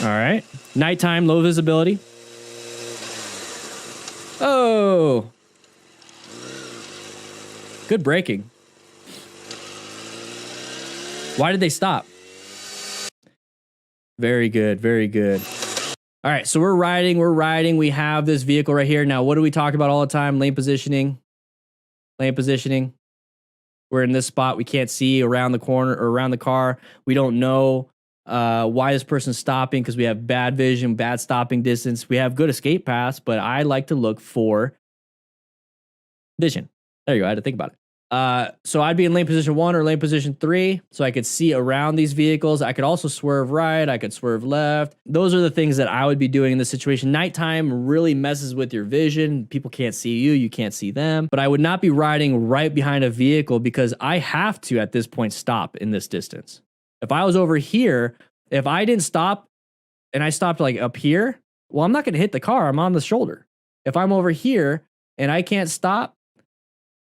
All right. Nighttime, low visibility. Oh. Good braking. Why did they stop? Very good, very good. All right, so we're riding. We have this vehicle right here. Now, what do we talk about all the time? Lane positioning. Lane positioning. We're in this spot. We can't see around the corner or around the car. We don't know why this person's stopping because we have bad vision, bad stopping distance. We have good escape paths, but I like to look for vision. There you go. I had to think about it. So I'd be in lane position 1 or lane position 3, so I could see around these vehicles. I could also swerve right. I could swerve left. Those are the things that I would be doing in this situation. Nighttime really messes with your vision. People can't see you. You can't see them. But I would not be riding right behind a vehicle because I have to, at this point, stop in this distance. If I was over here, if I didn't stop and I stopped like up here, well, I'm not going to hit the car. I'm on the shoulder. If I'm over here and I can't stop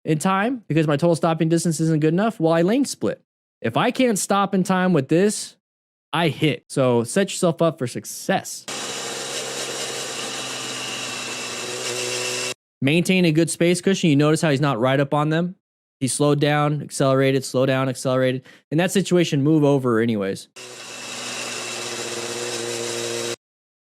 in time because my total stopping distance isn't good enough, well, I lane split. If I can't stop in time with this, I hit. So set yourself up for success. Maintain a good space cushion. You notice how he's not right up on them. He slowed down, accelerated, slow down, accelerated. In that situation, move over anyways.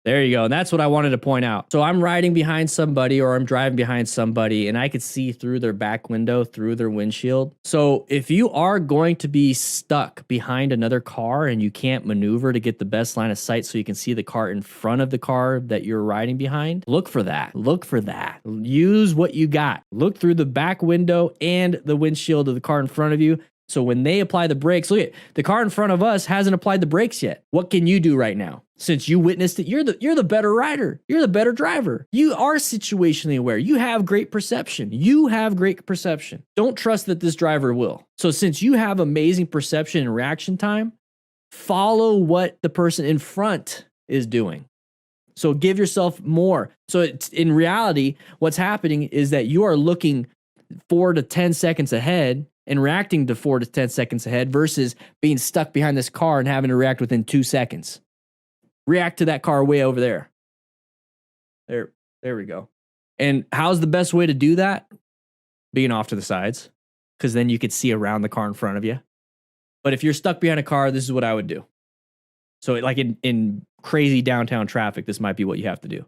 There you go. And that's what I wanted to point out. So I'm riding behind somebody or I'm driving behind somebody and I could see through their back window, through their windshield. So if you are going to be stuck behind another car and you can't maneuver to get the best line of sight so you can see the car in front of the car that you're riding behind, look for that. Look for that. Use what you got. Look through the back window and the windshield of the car in front of you. So when they apply the brakes, look at the car in front of us hasn't applied the brakes yet. What can you do right now? Since you witnessed it, you're the better rider. You're the better driver. You are situationally aware. You have great perception. You have great perception. Don't trust that this driver will. So since you have amazing perception and reaction time, follow what the person in front is doing. So give yourself more. So it's, in reality, what's happening is that you are looking 4 to 10 seconds ahead and reacting to 4 to 10 seconds ahead versus being stuck behind this car and having to react within 2 seconds. React to that car way over there. There we go. And how's the best way to do that? Being off to the sides, because then you could see around the car in front of you. But if you're stuck behind a car, this is what I would do. So like in crazy downtown traffic, this might be what you have to do.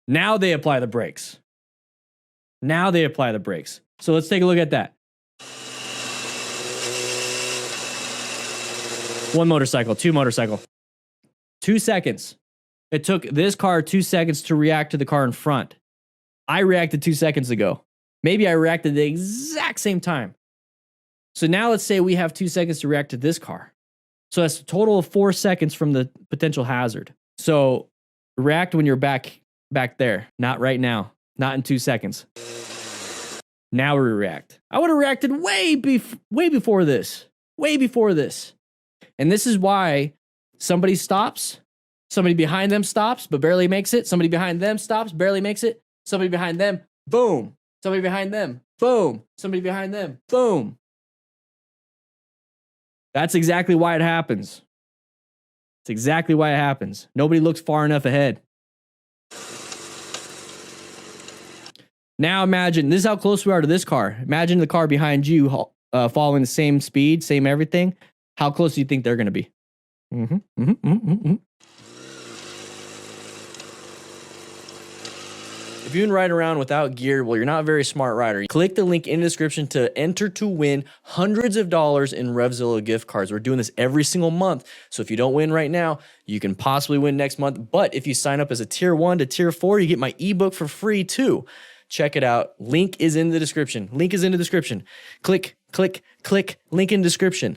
Now they apply the brakes. Now they apply the brakes. So let's take a look at that. 1 motorcycle, 2 motorcycle. 2 seconds. It took this car 2 seconds to react to the car in front. I reacted 2 seconds ago. Maybe I reacted the exact same time. So now let's say we have 2 seconds to react to this car. So that's a total of 4 seconds from the potential hazard. So react when you're back there, not right now, not in 2 seconds. Now we react. I would have reacted way before this. Way before this. And this is why somebody stops, somebody behind them stops, but barely makes it. Somebody behind them stops, barely makes it. Somebody behind them, boom. Somebody behind them, boom. Somebody behind them, boom. That's exactly why it happens. It's exactly why it happens. Nobody looks far enough ahead. Now imagine, this is how close we are to this car. Imagine the car behind you following the same speed, same everything. How close do you think they're going to be? If you can ride around without gear, well, you're not a very smart rider. Click the link in the description to enter to win hundreds of dollars in RevZilla gift cards. We're doing this every single month. So if you don't win right now, you can possibly win next month. But if you sign up as a tier 1 to tier 4, you get my ebook for free too. Check it out. Link is in the description. Link is in the description. Click, link in description.